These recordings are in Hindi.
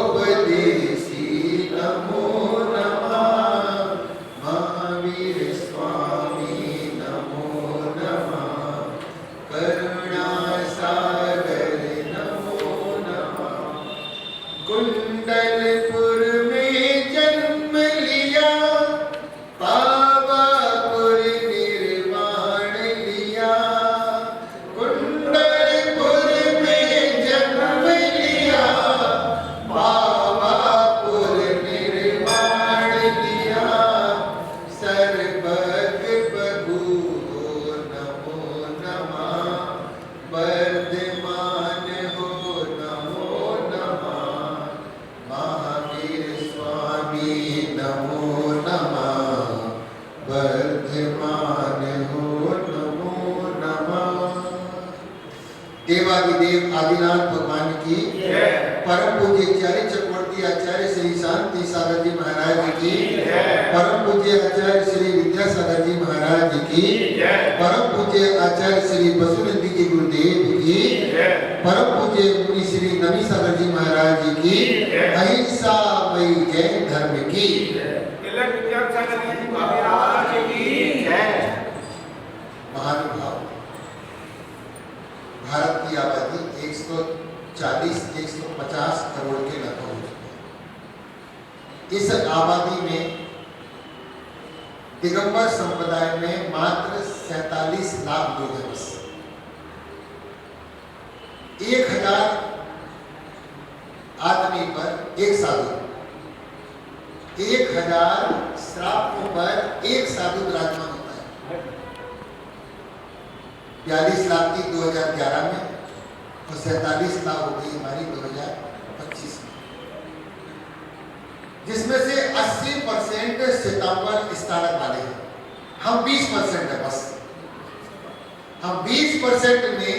उपदेशी नमो नमः, महावीर स्वामी नमो नमः, करुणा सागर नमो नमः। कुंडलपुर में जन्म लिया, पावापुर निर्वाण लिया। कुंडलपुर में जन्म लिया, पावापुर निर्वाण लिया। सर्वग बभू नमो नमः, वर्धमान हो नमो नमः, महावीर स्वामी नमो नमः, वर्धमान हो नमो नमः। देवादिदेव आदिनाथ भगवान की, परम पूज्य आचार्य चक्रवर्ती आचार्य श्री शांति सागर जी महाराज की, परम पूज्य आचार्य श्री विद्यासागर जी महाराज की, परम पूज्य आचार्य श्री बसुनंदी जी गुरुदेव की, परम पूज्य मुनि श्री नवी सागर जी महाराज की, अहिंसा मई जैन धर्म की। महानुभाव, भारत की आबादी 140-150 करोड़ के लगभग हो चुकी है। इस आबादी में दिगंबर संप्रदाय में मात्र 47 लाख लोग हैं। बस 1000 आदमी पर एक साधु, 1000 श्रापों पर एक साधु विराजमान होता है। 42 लाख थी 2011 में और 47 लाख हो गई हमारी 2025 में, जिसमें से 80% सितंबर स्टारक वाले हैं। हम 20% है। बस हम 20% में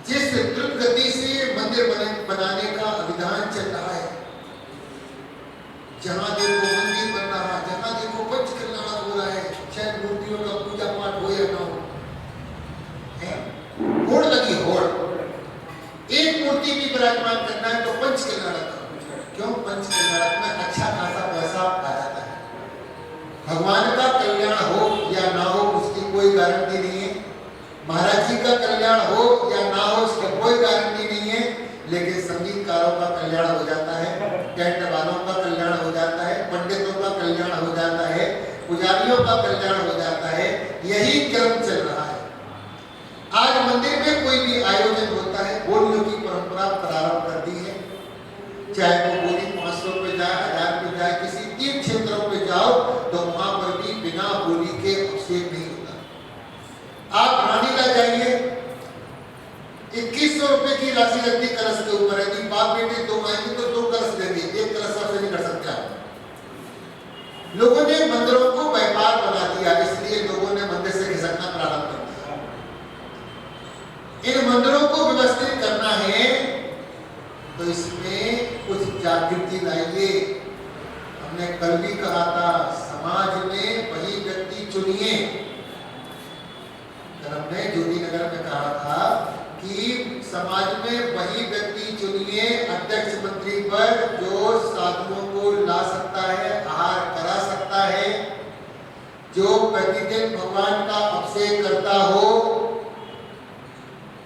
जिस द्रुत गति से मंदिर बनाने का अभियान चल रहा है, जहां देखो मंदिर बन रहा है, जहां देखो पंच कल्याण हो रहा है, चाहे मूर्तियों का पूजा पाठ हो या ना हो, होड़ लगी होड़। एक मूर्ति भी विराजमान करना है तो पंच कल्याणक। क्यों? पंच कल्याणक में अच्छा खासा पैसा आ जाता है। भगवान का कल्याण हो या ना हो उसकी कोई गारंटी नहीं है, महाराज जी का कल्याण हो या ना हो उसकी कोई गारंटी नहीं है, लेकिन संगीतकारों का कल्याण हो जाता है, टेंट वालों का कल्याण हो जाता है, पंडितों का कल्याण हो जाता है, पुजारियों का कल्याण हो जाता है। यही क्रम चल रहा है। आज मंदिर में कोई भी आयोजन होता है, बोलियों की परंपरा प्रारंभ कर दी है। चाहे वो बोली 500 पे जाए, 1000 पे जाए, किसी तीर्थ क्षेत्रों पे जाओ तो वहां पर भी बिना बोली के अभिषेक नहीं होता। आप रानीला जाइए, 2100 रुपए की राशि लगती कलश के ऊपर है। यदि बाप बेटे 2 आएंगे तो 2 कलश देंगे, 1 कलश आपसे नहीं कर सकते आप। लोगों ने मंदिरों को व्यापार बना दिया, इसलिए लोगों ने मंदिर से खिसकना प्रारंभ कर दिया। इन मंदिरों को व्यवस्थित करना है तो इसमें कुछ जागृति लाइए। हमने कल भी कहा था, समाज में वही व्यक्ति चुनिए। हमने ज्योति नगर में कहा था कि समाज में वही व्यक्ति चुनिए अध्यक्ष मंत्री पर जो साधुओं को ला सकता है, आहार करा सकता है, जो प्रतिदिन भगवान का अभिषेक करता हो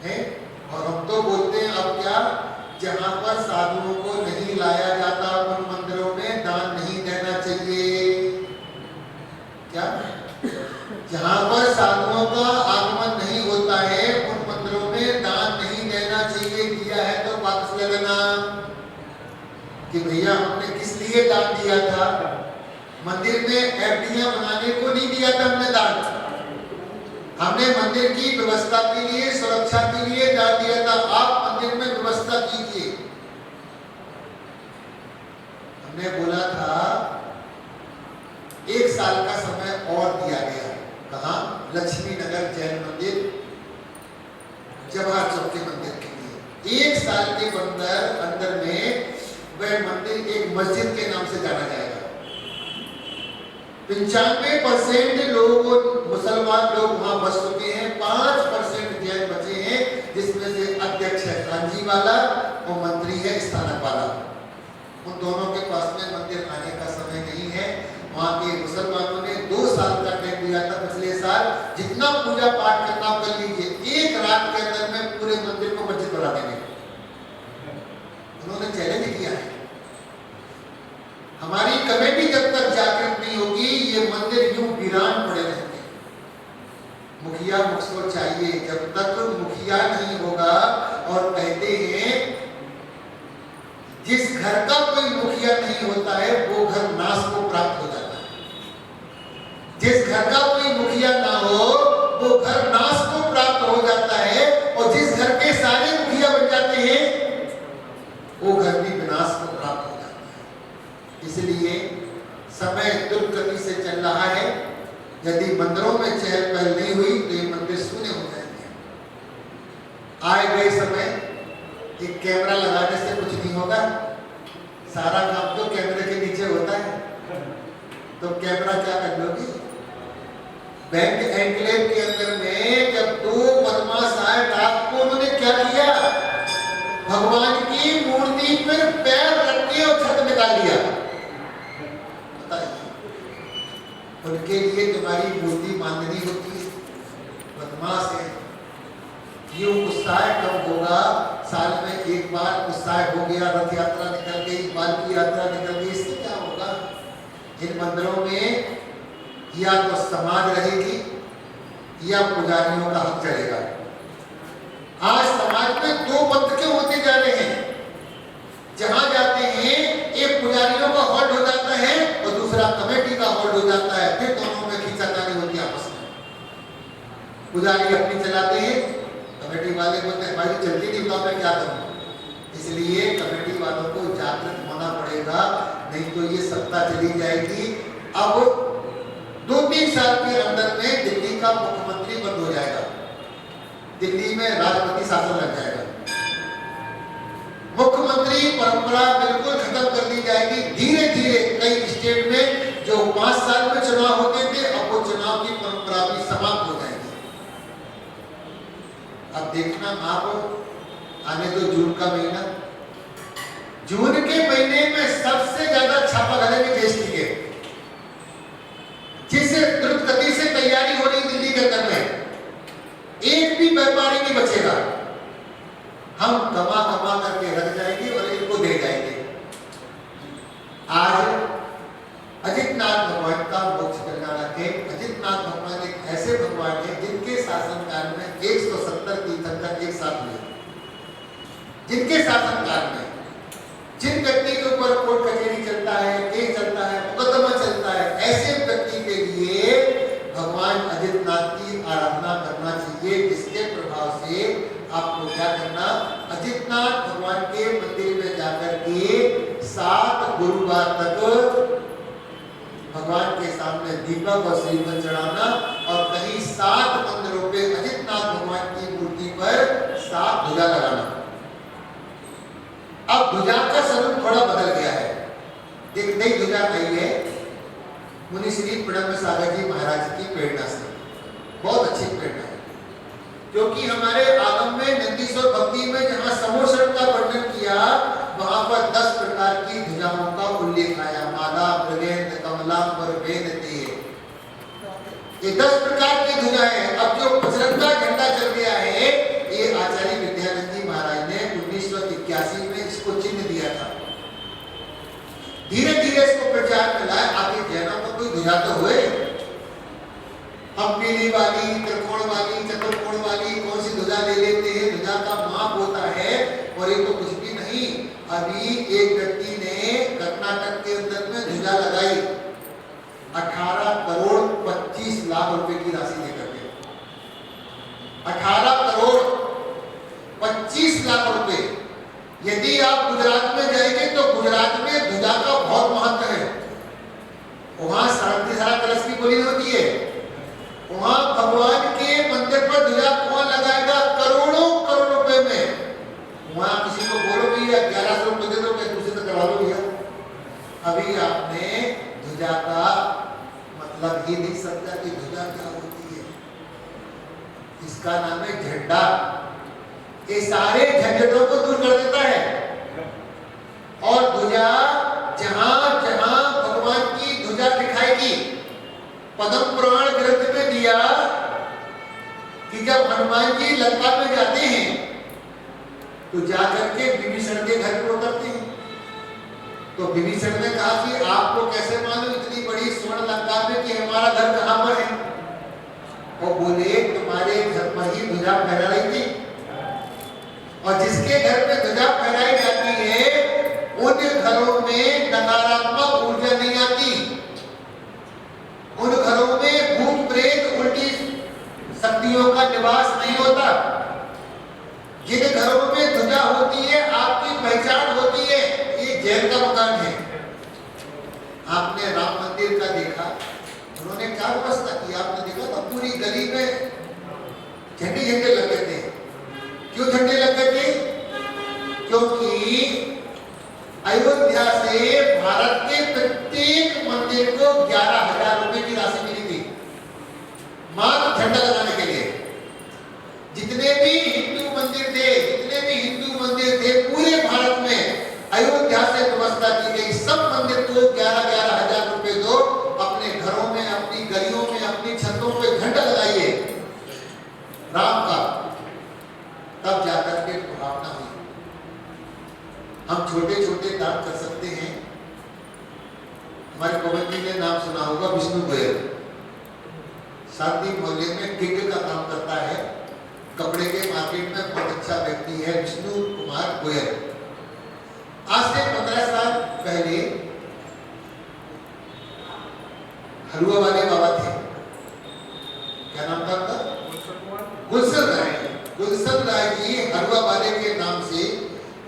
है। और हम तो बोलते हैं अब क्या, जहां पर साधुओं को नहीं लाया जाता उन मंदिरों में दान नहीं देना चाहिए। क्या? जहां पर साधुओं का आगमन नहीं होता है उन मंदिरों में दान नहीं देना चाहिए। दिया है तो वापस ले लेना कि भैया हमने किस लिए दान दिया था। मंदिर में एफडीआं बनाने को नहीं दिया था हमने दान, हमने मंदिर की व्यवस्था के लिए, सुरक्षा के लिए दान दिया था। आप मंदिर में व्यवस्था कीजिए। हमने बोला था 1 साल का समय और दिया गया। कहा? लक्ष्मी नगर जैन मंदिर, जवाहर चौक के मंदिर के लिए 1 साल के अंदर में वह मंदिर एक मस्जिद के नाम से जाना जाएगा। 95% लोग मुसलमान लोग वहां बस चुके हैं, 5% जैन बचे हैं, जिसमें से अध्यक्ष है कांजी वाला और मंत्री है स्थानक वाला। कमेटी जब तक जागृत नहीं होगी ये मंदिर यूं वीरान पड़े रहेंगे। मुखिया मुझको चाहिए, जब तक मुखिया नहीं होगा। और कहते हैं जिस घर का कोई मुखिया नहीं होता है वो घर नाश को प्राप्त हो जाता है। जिस घर का कोई मुखिया ना हो वो घर नाश को प्राप्त हो जाता है, और जिस घर के सारे मुखिया बन जाते हैं वो घर भी विनाश को प्राप्त हो जाता है। इसलिए समय दुर्गति से चल रहा है। यदि मंदिरों में चहल पहल नहीं हुई तो ये मंदिर शून्य हो जाएंगे। आए गए समय एक कैमरा लगाने से कुछ नहीं होगा। सारा काम तो कैमरे के नीचे होता है। तो कैमरा क्या कर लोगी? बैंक एनक्लेव के अंदर में जब 2 बदमाश आए रात को, उन्होंने क्या किया? भगवान की मूर्ति पर पैर रख के और छत निकाल दिया। बताइए, उनके लिए तुम्हारी मूर्ति माननी होती है? बदमाश है। यूं उत्साह कब होगा? साल में एक बार उत्साह हो गया, रथ यात्रा निकल गई, पालकी यात्रा निकल गई, इससे क्या होगा? इन मंदिरों में या तो समाज रहेगी या पुजारियों का हक चलेगा। आज समाज में 2 पंथ क्यों होते जा रहे हैं? जहां जाते हैं एक पुजारियों का होल्ड हो जाता है और दूसरा कमेटी का होल्ड हो जाता है। फिर दोनों में खींचातानी होती है आपस में। पुजारी अपनी चलाते हैं, कमेटी वाले बोलते हैं भाई चलती नहीं, बताओ मैं क्या करूं। इसलिए कमेटी वालों को जागृत होना पड़ेगा, नहीं तो ये सत्ता चली जाएगी। अब 2-3 साल के अंदर में दिल्ली का मुख्यमंत्री बंद हो जाएगा। दिल्ली में राष्ट्रपति शासन लग जाएगा। मुख्यमंत्री परंपरा बिल्कुल खत्म कर दी जाएगी। धीरे धीरे कई स्टेट में जो 5 साल में चुनाव होते थे, अब वो चुनाव की परंपरा भी समाप्त हो जाएगी। अब देखना आप, आने तो जून का महीना, जून के महीने में सबसे ज्यादा छापा घरेंगे जीएसटी के। जिस द्रुत गति से तैयारी हो रही दिल्ली के अंदर में, एक भी व्यापारी नहीं बचेगा। हम कमा कमा करके रख जाएंगे और इनको दे जाएंगे। आज अजितनाथ भगवान का मोक्ष कल्याण के अजितनाथ भगवान एक ऐसे भगवान है जिनके शासनकाल में 170 तीर्थंकर एक साथ हुए। जिनके शासनकाल में जिन व्यक्ति के ऊपर कोर्ट कचहरी चलता है, केस चलता है, मुकदमा चलता है, ऐसे व्यक्ति के लिए भगवान अजितनाथ की आराधना करना चाहिए। जिसके प्रभाव से आपको क्या करना? अजितनाथ भगवान के मंदिर में जाकर के 7 गुरुवार तक भगवान के सामने दीपक और श्रीफल चढ़ाना, और कहीं 7 मंदिरों पे अजितनाथ भगवान की मूर्ति पर 7 ध्वजा लगाना। अब ध्वजा का स्वरूप थोड़ा बदल गया है। एक नई ध्वजा आई है मुनि श्री प्रणब सागर जी महाराज की प्रेरणा से। बहुत अच्छी प्रेरणा है, क्योंकि हमारे आगम में नंदीश्वर भक्ति में जहां समोषण का वर्णन किया, वहां पर 10 प्रकार की ध्वजाओं का उल्लेख आया। माला, मृगेंद्र, कमलांबर, वेदते, ये 10 प्रकार की ध्वजाएं। अब जो तिरंगा झंडा चल गया है, ये आचार्य विद्यानंद जी महाराज ने 1981 में इसको चिन्ह दिया था। धीरे धीरे इसको प्रचार मिला। आगे जैनों को कोई ध्वजा तो हुए। हम पीली वाली, त्रिकोण वाली, चतुर्कोण वाली कौन सी ध्वजा ले लेते हैं। ध्वजा का माप होता है और ये तो कुछ भी नहीं। अभी एक व्यक्ति ने कर्नाटक के अंदर में ध्वजा लगाई 18 करोड़ 25 लाख रुपए की राशि लेकर के। 18 करोड़ 25 लाख रुपए। यदि आप गुजरात में जाएंगे तो गुजरात में ध्वजा का बहुत महत्व है। वहां सारा कलश की बोली होती है। वहां भगवान के मंदिर पर ध्वजा कौन लगाएगा? करोड़ों करोड़ रुपए में। वहां किसी को बोलो भैया 1100 रुपए दे दो, क्या दूसरे से करवा लो भैया। अभी आपने ध्वजा का मतलब ये नहीं समझा कि ध्वजा क्या होती है। इसका नाम है झंडा। ये सारे झंझटों को दूर कर देता है। और ध्वजा जहां जहां भगवान की ध्वजा दिखाएगी, पद्म पुराण ग्रंथ में दिया कि जब हनुमान जी लंका में जाते हैं तो जाकर के विभीषण के घर पर उतरते हैं। तो विभीषण ने कहा कि आपको कैसे मालूम इतनी बड़ी स्वर्ण लंका में कि हमारा घर कहां पर है? वो बोले तुम्हारे घर पर ही ध्वजा फहरा रही थी, और जिसके घर में ध्वजा फहराई जाती है उन घरों में नकारात्मक ऊर्जा नहीं आती, उन घरों में भूत प्रेत उल्टी शक्तियों का निवास नहीं होता। जिन घरों में ध्वजा होती है आपकी पहचान होती है, ये जैन का मकान है। आपने राम मंदिर का देखा, उन्होंने क्या व्यवस्था की आपने देखा तो पूरी गली में झंडे झंडे लगे थे। क्यों झंडे लगे थे? क्योंकि अयोध्या से भारत के प्रत्येक मंदिर को 11,000 रुपए की राशि मिली थी मात्र झंडा लगाने के लिए। जितने भी हिंदू मंदिर थे पूरे भारत में अयोध्या से व्यवस्था की गई, सब मंदिर को 11,000 रुपए दो, अपने घरों में, अपनी गलियों में, अपनी छतों पे झंडा लगाइए राम का, तब जाकर के भावना हुई। हम छोटे छोटे दान कर सकते हैं। हमारे पवन जी ने नाम सुना होगा, विष्णु गोयल, शांति मोहल्ले में किंग का काम करता है, कपड़े के मार्केट में बहुत अच्छा व्यक्ति है विष्णु कुमार गोयल। आज से 15 साल पहले हलवा वाले बाबा थे, क्या नाम था उनका? गुलशन राय जी हलवा वाले के नाम से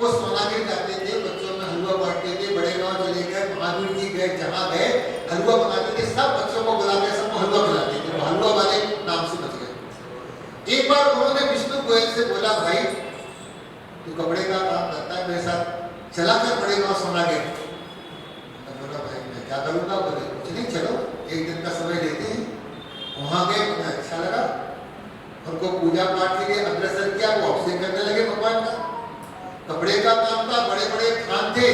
वो सोनागिर जाते थे, बच्चों में हलवा बांटते थे, बड़े गांव चले गए, महावीर जी गए, जहां गए हलवा बनाते थे, सब बच्चों को बुलाते, सबको हलवा खिलाते थे, वो हलवा वाले नाम से बच गए। एक बार उन्होंने विष्णु गोयल से बोला, भाई तू कपड़े का काम करता है, मेरे साथ चला कर बड़े गांव सोनागिर। बोला भाई मैं क्या करूंगा? बोले कुछ नहीं, चलो एक दिन का समय लेते हैं। वहां गए, उन्हें अच्छा लगा, उनको पूजा पाठ के लिए अग्रसर किया, वो ऑक्सीजन करने लगे भगवान का। कपड़े का काम था, बड़े बड़े थान थे,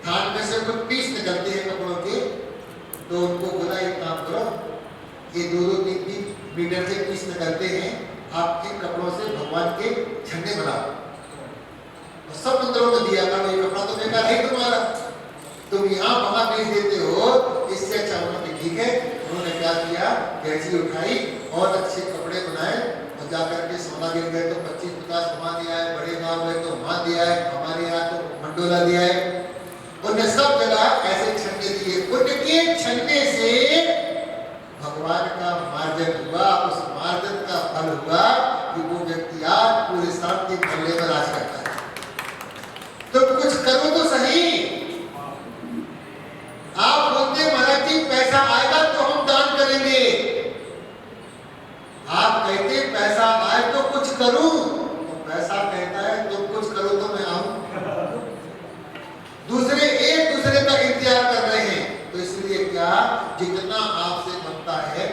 थान में से कुछ पीस निकलते हैं कपड़ों के, तो उनको बोला एक काम करो, ये 2-3 मीटर के पीस निकलते हैं, आप इन कपड़ों से भगवान के झंडे बनाओ। और सब मंदिरों में दिया, कहा ये कपड़ा तो बेकार है तुम्हारा, तुम यहाँ वहां बेच देते हो, इससे अच्छा उन्होंने ठीक है। उन्होंने क्या किया, कैंची उठाई और अच्छे कपड़े बनाए और जाकर के सोनागिर गए तो 25-50 वहां दिया है, बड़े गांव गए तो वहां दिया है, हमारे यहाँ तो मंडोला दिया है। उन्हें सब जगह ऐसे छन्ने दिए, उनके छन्ने से भगवान का मार्जन हुआ। उस मार्जन का फल हुआ कि वो व्यक्ति आज पूरे शांति मोहल्ले में राज करता है। तो कुछ करो तो सही। आप बोलते महाराज जी पैसा आएगा तो हम दान करेंगे, आप कहते पैसा आए तो कुछ करूं, तो पैसा कहता है तुम कुछ करो तो मैं आऊं। दूसरे एक दूसरे का इंतजार कर रहे हैं। तो इसलिए क्या, जितना आपसे बनता है,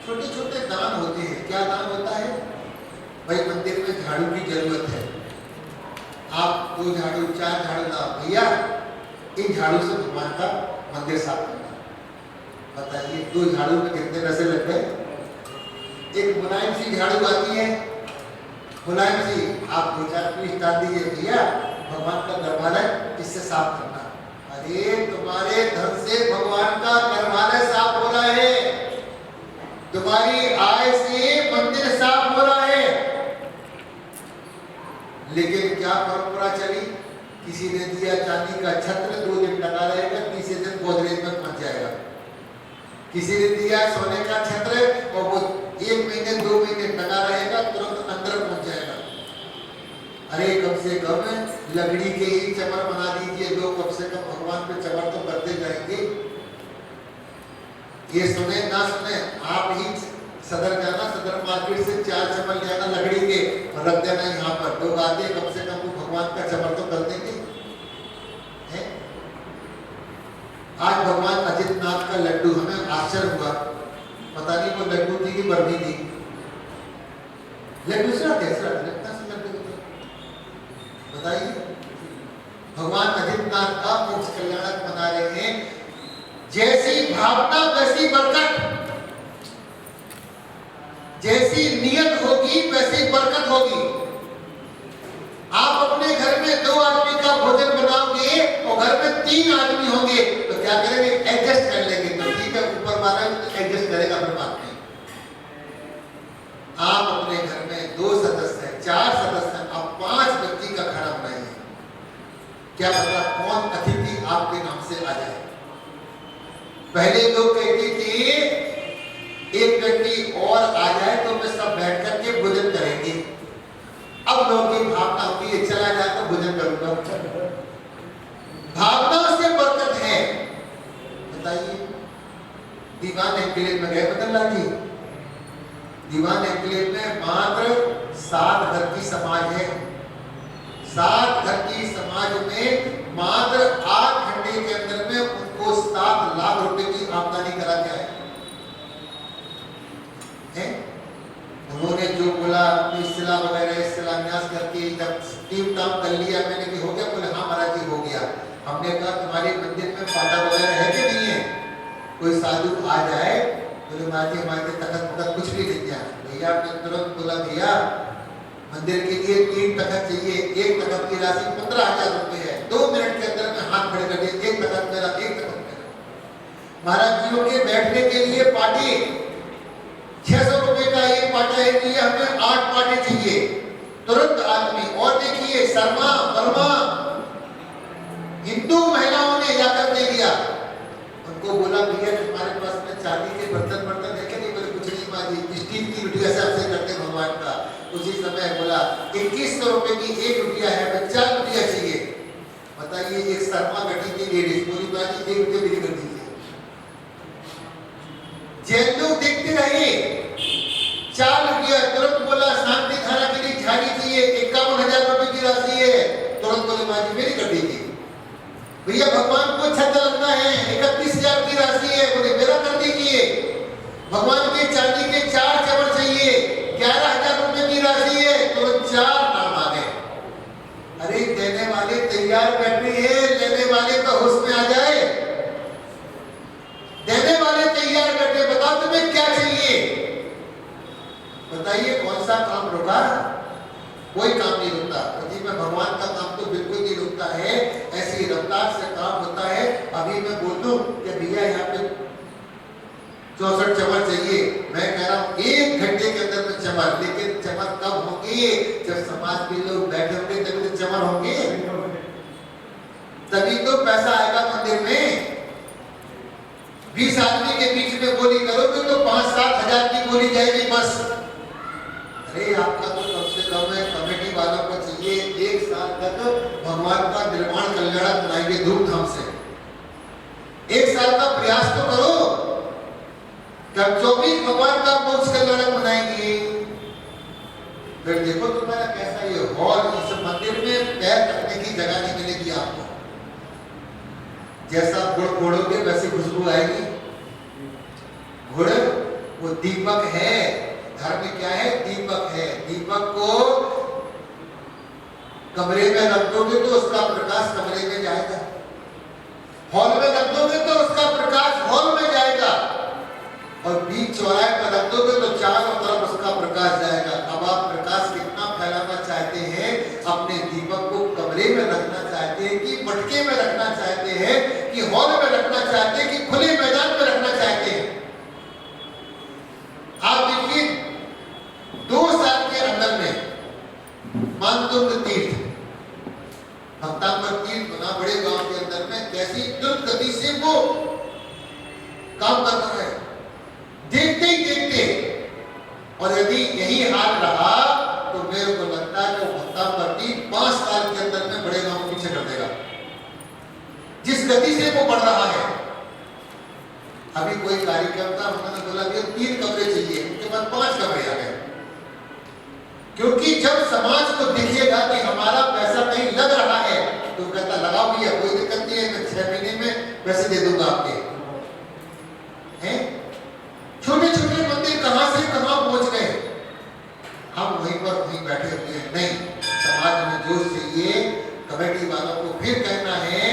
छोटे छोटे दान होते हैं। क्या दान होता है? भाई मंदिर में झाड़ू की जरूरत है, आप 2 झाड़ू 4 झाड़ू ना, भैया इन झाड़ू से भगवान का मंदिर साफ करना। बताइए 2 झाड़ू में कितने पैसे लग गए? एक मुलायम सी झाड़ू आती है, मुलायम सी, आप 2-4 पीस डाल दीजिए, भैया भगवान का गर्भालय इससे साफ करना। अरे तुम्हारे धन से भगवान का गर्भालय साफ हो रहा है, तुम्हारी आय से मंदिर साफ हो रहा है। लेकिन क्या परंपरा चली, किसी ने दिया चांदी का छत्र, 2 दिन टका रहेगा, तीसरे दिन गोदरेज में पहुंच जाएगा। किसी ने दिया सोने का छत्र और वो 1 महीने 2 महीने टका रहेगा, तुरंत अंदर पहुंच जाएगा। अरे कम से कम लकड़ी के ही चमर बना दीजिए, लोग कम से कम भगवान पे चमर तो करते जाएंगे। ये सुने ना सुने, आप ही सदर जाना, सदर मार्केट से 4 चमर ले आना लकड़ी के और रख देना यहाँ पर। लोग आते कम से कम वो भगवान का चमर तो कर देंगे। आज भगवान अजितनाथ का लड्डू, हमें आश्चर्य हुआ, पता नहीं वो लड्डू थी कि बर्फी थी। लड्डू से कैसे लगता है लड्डू, बताइए। भगवान अजितनाथ का मोक्ष कल्याणक बना रहे हैं। जैसी भावना वैसी बरकत, जैसी नियत होगी वैसी बरकत होगी। आप अपने घर में 2 आदमी का भोजन बनाओगे और घर में 3 आदमी होंगे तो क्या करेंगे? एडजस्ट कर लेंगे। तो ठीक है, ऊपर वाला तो एडजस्ट करेगा, फिर बात नहीं। आप अपने घर में 2 सदस्य हैं, 4 सदस्य हैं, आप 5 व्यक्ति का खाना बनाइए। क्या पता कौन अतिथि आपके नाम से आ जाए। पहले लोग कहते थे एक व्यक्ति और आ जाए तो वे सब बैठ करके भोजन करेंगे। अब लोगों की भावना होती है चला जाए तो भोजन करूंगा। भावना से बरकत है। बताइए, दीवान एनक्लेव में गए बदललाल जी? दीवान एनक्लेव में मात्र 7 घर की समाज है। 7 घर की समाज में मात्र 8 घंटे के अंदर में उनको 7 लाख रुपए की आमदनी करा के आए हैं। उन्होंने जो बोला अपनी सिला वगैरह शिलान्यास करके जब टीम काम कर लिया, मैंने कि हो गया? बोले हाँ महाराज जी हो गया। हमने कहा तुम्हारे मंदिर में पाटा वगैरह है कि नहीं है? कोई साधु आ जाए, बोले महाराज जी हमारे तखत कुछ भी नहीं दिया। भैया आपने तुरंत बोला भैया मंदिर के लिए 3 तखत चाहिए, एक तखत की राशि 15,000 रुपए है। 2 मिनट के अंदर में हाथ खड़े कर दिए, एक तखत मेरा, एक तखत मेरा। महाराज जियों के बैठने के लिए पार्टी 600 रुपए का एक पाटा है, लिए हमें 8 पाटे चाहिए। तुरंत आदमी। और देखिए शर्मा वर्मा हिंदू महिलाओं ने जाकर दे दिया। उनको बोला भैया तुम्हारे पास में चांदी के बर्तन है कि नहीं? बोले कुछ नहीं माँ जी, स्टील की रोटियां से आपसे करते भगवान का। उसी समय बोला 2100 रुपए की 1 रुपया है, 50 रुपया चाहिए। बताइए, एक शर्मा बैठी थी लेडीज, बोली माँ जी 1 रुपया मेरी कर दीजिए। जैन लोग देखते रहे। 4 रुपया। तुरंत बोला शांति धारा के लिए झाड़ी चाहिए, 51,000 रुपए की राशि है। तुरंत बोले माँ जी मेरी कर दीजिए। भैया भगवान को छत लगना है, 31,000 की राशि है, बोले मेरा कर दीजिए। भगवान के चांदी के 4 चवर चाहिए, 11,000 रुपए की राशि है। तुरंत 4 नाम आ गए। अरे देने वाले तैयार बैठे हैं, लेने वाले तो होश में आ जाए। देने वाले तैयार बैठे, बताओ तुम्हें क्या चाहिए? बताइए कौन सा काम रुका? कोई काम नहीं रुकता। जी मैं भगवान का काम तो बिल्कुल नहीं रुकता है, ऐसी रफ्तार से काम होता है। अभी मैं बोल दूं कि भैया यहाँ पे 64 चमर चाहिए, मैं कह रहा हूँ 1 घंटे के अंदर में चमर। लेकिन चमर कब होंगे? जब समाज के लोग बैठे होंगे तभी तो चमर होंगे, तभी तो पैसा आएगा मंदिर में। 20 आदमी के बीच में गोली करोगे तो 5-7 हजार की गोली जाएगी बस। अरे आपका तो कम से कम है, कमेटी वालों को चाहिए 1 साल तक भगवान का निर्माण कल्याण बनाएंगे धूमधाम से। 1 साल का प्रयास तो करो। जब 24 भगवान का मोक्ष कल्याण बनाएंगे, फिर देखो तुम्हारा कैसा ये हॉल, इस मंदिर में पैर रखने की जगह नहीं मिलेगी आपको। जैसा गुड़ फोड़ोगे वैसी खुशबू आएगी। गुड़ वो दीपक है, घर में क्या है? दीपक है। दीपक को कमरे में रख दोगे तो उसका प्रकाश कमरे में जाएगा, हॉल में रख दोगे तो उसका प्रकाश हॉल में जाएगा, और बीच चौराहे पर रख दोगे तो चारों तरफ उसका प्रकाश जाएगा। अब आप प्रकाश कितना फैलाना चाहते हैं? अपने दीपक को कमरे में रखना चाहते हैं कि मटके में रखना चाहते हैं कि हॉल में रखना चाहते हैं कि खुले मैदान में रखना चाहते हैं? आप देखिए 2 साल के अंदर में मानतुंग तीर्थ, भक्तांबर तीर्थ बना बड़े गांव के अंदर में, कैसी द्रुत गति से वो काम कर रहा है, देखते ही देखते। और यदि यही हाल रहा तो मेरे को लगता है कि भक्तांबर तीर्थ 5 साल के अंदर में बड़े गांव पीछे कर देगा, जिस गति से वो बढ़ रहा है। अभी कोई कार्यक्रम था, उन्होंने बोला कि 3 कमरे चाहिए, उनके पास 5 कमरे आ गए। क्योंकि जब समाज को दिखेगा कि हमारा पैसा कहीं लग रहा है तो कहता लगाओ भैया, कोई दिक्कत नहीं है, मैं 6 महीने में पैसे दे दूंगा आपके। हैं? छोटे छोटे मंदिर कहां से कहां पहुंच गए, हम वहीं पर वहीं बैठे हुए हैं। नहीं, समाज में जोश चाहिए। कमेटी वालों को फिर कहना है,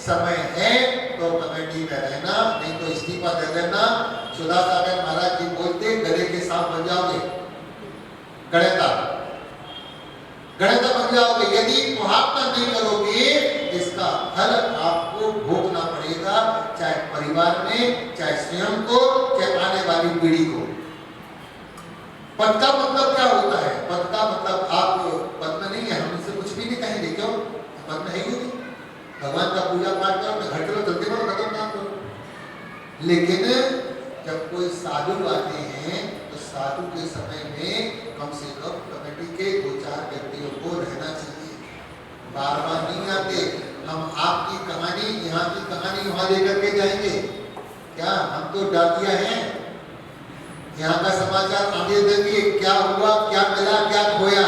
समय है तो कमेटी में रहना, नहीं तो इस्तीफा दे देना। सुधा सागर महाराज जी बोलते गले के सांप बन जाओगे, गणेता। गणित बन जाओगे। यदि महात्मा नहीं करोगे इसका फल आपको भोगना पड़ेगा, चाहे परिवार में, चाहे स्वयं को, चाहे आने वाली पीढ़ी को। पद का मतलब क्या होता है? पद का मतलब आप पद में नहीं है, हम इससे कुछ भी नहीं कहेंगे। क्यों? पद में है ही नहीं। भगवान का पूजा पाठ करो, घर चलो, जल्दी करो, खत्म काम करो। लेकिन जब कोई साधु आते हैं तो साधु के समय में कम से कम कमेटी के 2-4 व्यक्तियों को रहना चाहिए। बार बार नहीं आते। हम आपकी कहानी, यहाँ की कहानी वहां लेकर के जाएंगे क्या? हम तो डाकिया हैं, यहाँ का समाचार आगे देंगे, क्या हुआ, क्या मिला, क्या खोया।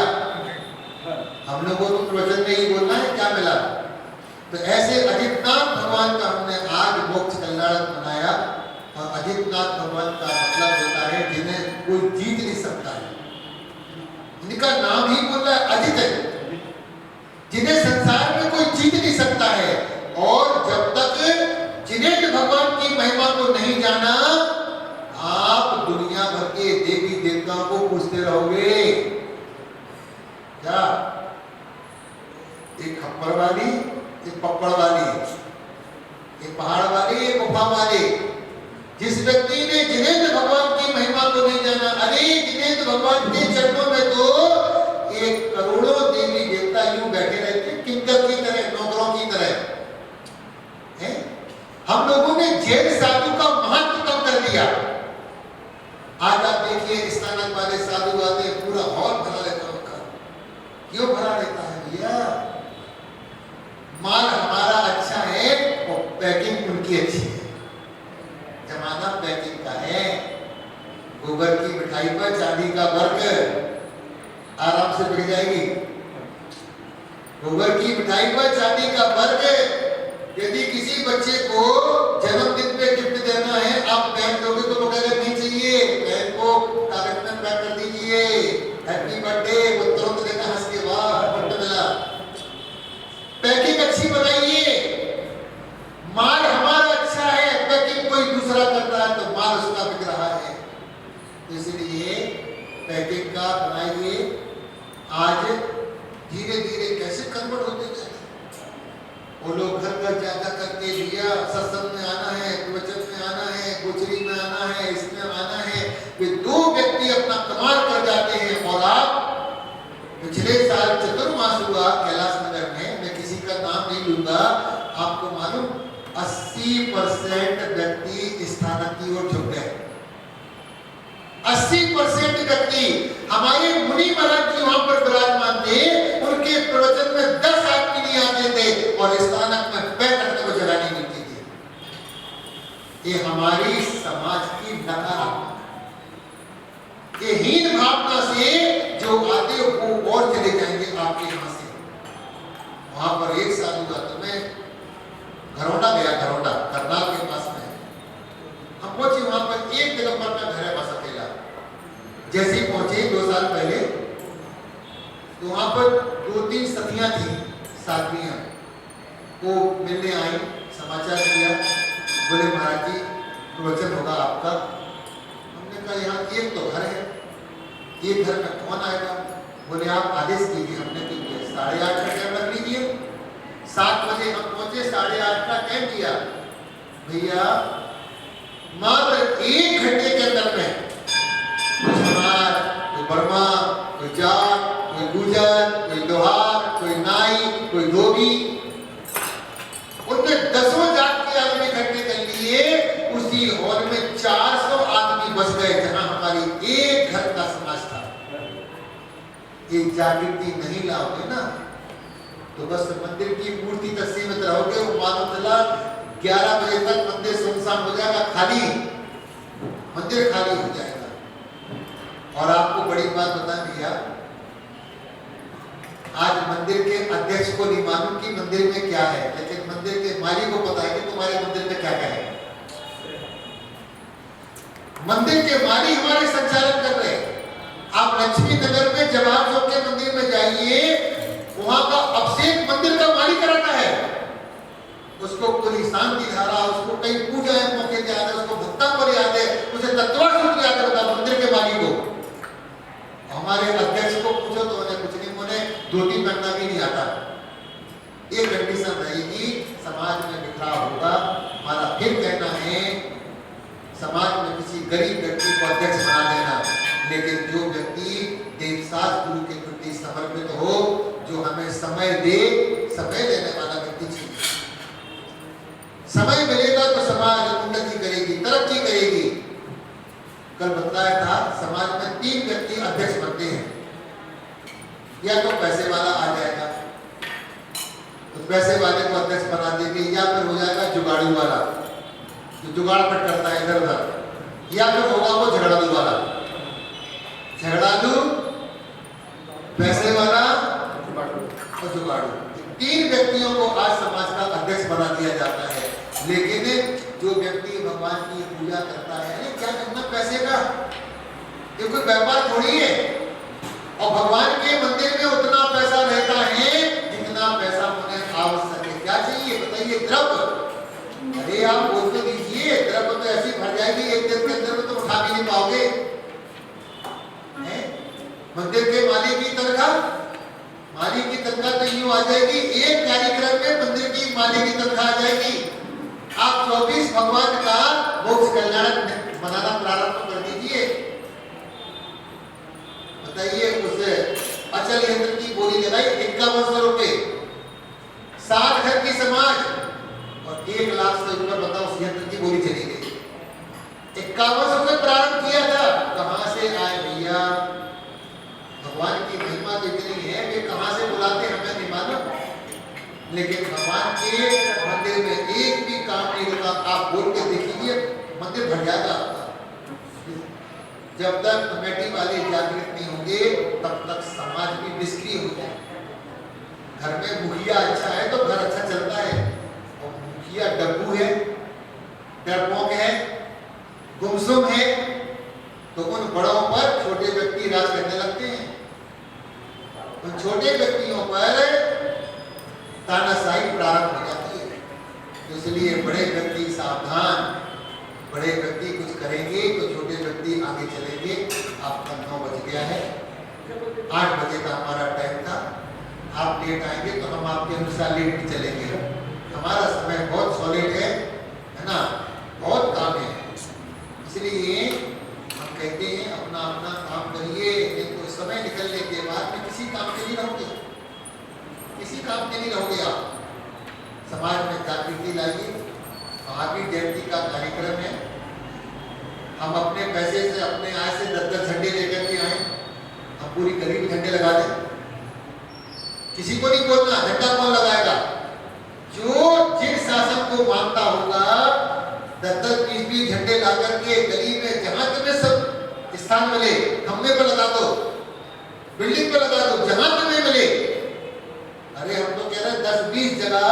हम लोगों को प्रवचन में ही बोलना है क्या मिला। तो ऐसे अजितनाथ भगवान का हमने आज मोक्ष कल्याण मनाया। और अजितनाथ भगवान का मतलब होता है जिन्हें कोई जीत नहीं सकता है। इनका नाम ही बोल रहा है अजित है, जिन्हें संसार में कोई जीत नहीं सकता है। और जब तक जिन्हें भगवान की महिमा को नहीं जाना, आप दुनिया भर के देवी देवताओं को पूछते रहोगे। क्या? एक खप्पर वाली, एक पप्पड़ वाली, एक पहाड़ वाली, एक गुफा वाली। जिस व्यक्ति ने जिनेंद्र भगवान की महिमा को नहीं जाना, अरे जिनेंद्र भगवान के चरणों में तो 1 करोड़ों देवी देवता यूं बैठे रहते किंकर की तरह, नौकरों की तरह है। हम लोगों ने जैन साधु का महत्व कम कर दिया। आज आप देखिए स्थानक वाले साधु आते हैं, पूरा हॉल भरा रहता उनका। क्यों भरा रहता है भैया? माल हमारा अच्छा है और पैकिंग उनकी अच्छी है। जमाना पैकिंग का है। गोबर की मिठाई पर चांदी का वर्क आराम से बिक जाएगी। गोबर की मिठाई पर चांदी का वर्क। यदि किसी बच्चे को जन्मदिन पे गिफ्ट देना है, आप पेन दोगे तो वो कहेगा नहीं चाहिए, पेन को कागज में पैक कर दीजिए, हैप्पी बर्थडे, वो तुरंत देगा हंस के, वाह गिफ्ट मिला। पैकिंग अच्छी बनाइए। माल हमारा अच्छा है, पैकिंग कोई दूसरा करता है तो माल उसका बिक रहा है। इसलिए पैकिंग का बनाइए। आज धीरे धीरे कैसे कन्वर्ट होते जाए। वो लोग घर घर ज्यादा करके लिया, सत्संग में आना है, प्रवचन में आना है, गोचरी में आना है, इसमें आना है। वे 2 व्यक्ति अपना कमाल कर जाते हैं। और आप पिछले साल चतुर्मास हुआ कैलाश नगर में, मैं किसी का नाम नहीं लूंगा, आपको मालूम 80% व्यक्ति स्थानक की ओर झुक गए। 80% व्यक्ति हमारे मुनि महाराज जी वहां पर विराजमान थे, उनके प्रवचन में 10 आदमी नहीं आते थे और स्थानक में पैर रखने को जगह नहीं मिलती थी। ये हमारी समाज की नकारात्मक, ये हीन भावना से जो आते वो और चले जाएंगे आपके यहां से। वहां पर एक साधु था, तो मैं घरौंडा गया, घरौंडा करनाल के पास में। हम पहुंचे वहां पर, एक दिगंबर का घर है बस अकेला। जैसे ही पहुंचे 2 साल पहले, तो वहां पर 2-3 सतियां थी, साधवियां, वो मिलने आई, समाचार दिया, बोले महाराज जी प्रवचन होगा आपका। हमने कहा यहाँ एक तो घर है, एक घर में कौन आएगा? बोले आप आदेश कीजिए। हमने तो 8:30 का टाइम रख लीजिए। 7 बजे हम पहुंचे, 8:30 का टाइम दिया। भैया मात्र 1 घंटे के अंदर में कोई सोनार, कोई बर्मा, कोई जाट, कोई गुजर, कोई लोहार, कोई नाई, कोई धोबी, उनके 10 जाट के आदमी इकट्ठे कर लिए। उसी हॉल में 400 आदमी बस गए, जहां हमारी एक घर का समाज था। ये जागृति नहीं लाओगे ना तो बस मंदिर की मूर्ति तक सीमित रहोगे। वो मालूम चला 11 बजे तक मंदिर सुनसान हो जाएगा, खाली, मंदिर खाली हो जाएगा। और आपको बड़ी बात बताएं भैया, आज मंदिर के अध्यक्ष को नहीं मालूम कि मंदिर में क्या है, लेकिन मंदिर के मालिक को पता है कि तुम्हारे मंदिर में क्या क्या है। मंदिर के मालिक हमारे संचालन कर रहे हैं। आप लक्ष्मी नगर में जवाहर चौक के मंदिर में जाइए, वहां का अभिषेक मंदिर का मालिक कराता है। उसको कोई शांति धारा, उसको कई पूजा है मौके याद है, उसको भक्ता पर याद है, उसे तत्व सूत्र याद होता मंदिर के मालिक को। हमारे अध्यक्ष को पूछो तो उन्हें कुछ नहीं, बोले धोती पहनना भी नहीं आता। एक कंडीशन रहेगी, समाज में बिखराव होगा। हमारा फिर कहना है समाज में किसी गरीब व्यक्ति को अध्यक्ष बना देना, लेकिन जो व्यक्ति देवशास्त्र गुरु के प्रति समर्पित हो, जो हमें समय दे, समय देने वाला व्यक्ति चाहिए। समय मिलेगा तो समाज उन्नति करेगी, तरक्की करेगी। कल बताया था समाज में 3 व्यक्ति अध्यक्ष बनते हैं, या तो पैसे वाला आ जाएगा तो पैसे वाले को अध्यक्ष बना देंगे, या फिर हो जाएगा जुगाड़ू वाला जो जुगाड़ पट करता है इधर उधर, या फिर होगा वो झगड़ालू वाला। झगड़ालू, पैसे वाला और जुगाड़ू, 3 व्यक्तियों को आज समाज का अध्यक्ष बना दिया जाता है। लेकिन जो व्यक्ति भगवान की पूजा करता है, अरे क्या करना पैसे का, ये कोई व्यापार थोड़ी है। और भगवान के मंदिर में उतना पैसा रहता है जितना पैसा उन्हें आवश्यक है। क्या चाहिए बताइए? द्रव्य। अरे आप बोल तो दीजिए, द्रव्य तो ऐसी भर जाएगी एक दिन के अंदर में, तो उठा भी नहीं पाओगे। मंदिर के मालिक की तनख्वाह, मालिक की तनख्वाह तो यूं आ जाएगी, एक कार्यक्रम में मंदिर की मालिक की तनख्वाह आ जाएगी। आप 24 भगवान का मोक्ष कल्याण बनाना प्रारंभ कर दीजिए। बताइए, उस अचल यंत्र की बोली लगाई 5100 रुपए, 7 घर की समाज और 1 लाख से ऊपर बताओ उस यंत्र की बोली चली गई। 5100 से प्रारंभ किया था, कहां से आए भैया? भगवान की महिमा तो इतनी है, वे कहां से बुलाते हमें नहीं मालूम, लेकिन भगवान के मंदिर में एक भी काम नहीं होता। आप बोल के देखिए, मंदिर भर जाएगा आपका। जब तक कमेटी वाले जागृत नहीं होंगे तब तक समाज भी निष्क्रिय हो जाए। घर में मुखिया अच्छा है तो घर अच्छा चलता है, और मुखिया डब्बू है, डरपोक है, गुमसुम है, तो उन बड़ों पर छोटे व्यक्ति राज करने लगते हैं। उन छोटे व्यक्तियों पर तानाशाही प्रारंभ हो जाती है। तो इसलिए बड़े व्यक्ति सावधान, बड़े व्यक्ति कुछ करेंगे तो छोटे व्यक्ति आगे चलेंगे। आपका 9 बज गया है, 8 बजे का हमारा टाइम था। आप लेट आएंगे तो हम आपके अनुसार लेट भी चलेंगे। हमारा समय बहुत सॉलिड है ना, बहुत काम है। इसलिए हम कहते हैं अपना अपना काम करिए, नहीं तो समय निकलने के बाद में किसी काम के नहीं रहोगे, किसी काम के नहीं रहोगे आप। समाज में जागृति लाइए। महावीर जयंती का कार्यक्रम है, हम अपने पैसे से, अपने आय से 10-10 झंडे लेकर के आए, हम पूरी गली में झंडे लगा दें। किसी को नहीं बोलना झंडा कौन लगाएगा, जो जिन शासन को मानता होगा 10-10, 20-20 झंडे ला करके गली में जहां तुम्हें सब स्थान मिले, खंभे पर लगा दो, बिल्डिंग पर लगा दो, जहां तुम्हें मिले। अरे हम तो कह रहे हैं 10-20 जगह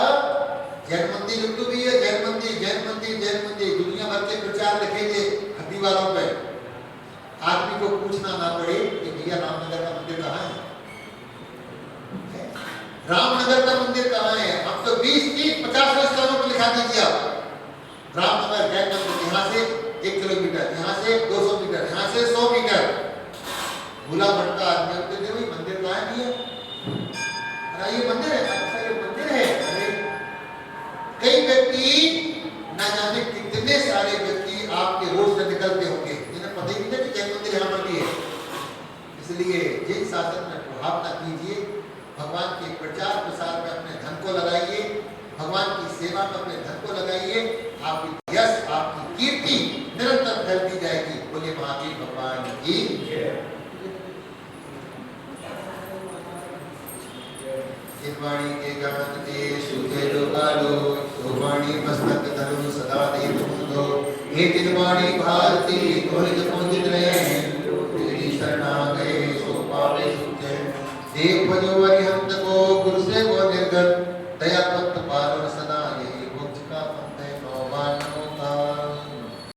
जैन मंदिर हिंदू भी है, जैन मंदिर, जैन मंदिर, जैन मंदिर, दुनिया भर के प्रचार लिखेंगे हड्डी वालों पे। आदमी को पूछना ना पड़े कि भैया रामनगर का मंदिर कहाँ है, रामनगर का मंदिर कहाँ है। हम तो 20-30-50 स्थानों पर लिखा दीजिए आप। रामनगर जैन मंदिर, यहाँ से 1 किलोमीटर, यहाँ से 200 मीटर, यहाँ से 100 मीटर। भूला भटका आदमी कहते भाई मंदिर कहाँ है भैया? अरे ये मंदिर है, अच्छा ये मंदिर है। अरे कई व्यक्ति, ना जाने कितने सारे व्यक्ति आपके रोड से निकलते होंगे जिन्हें पता ही नहीं था कि जैन मंदिर यहाँ पर भी है। इसलिए जिन शासन में प्रभाव न कीजिए, भगवान के प्रचार प्रसार में अपने धन को लगाइए, भगवान की सेवा में अपने धन को लगाइए। आपकी यश, आपकी कीर्ति निरंतर फैलती जाएगी। बोले महावीर भगवान की। जिनवाणी के गमन के सुखे लोकालो, सुवाणी मस्तक धर्म सदा देव मुंदो। हे जिनवाणी भारती तोहित पूजित रहे, तेरी शरणा गए सो पावे सुखे। देव भजो अरिहंत को, गुरु से वो निर्गत, दया भक्त पालन सत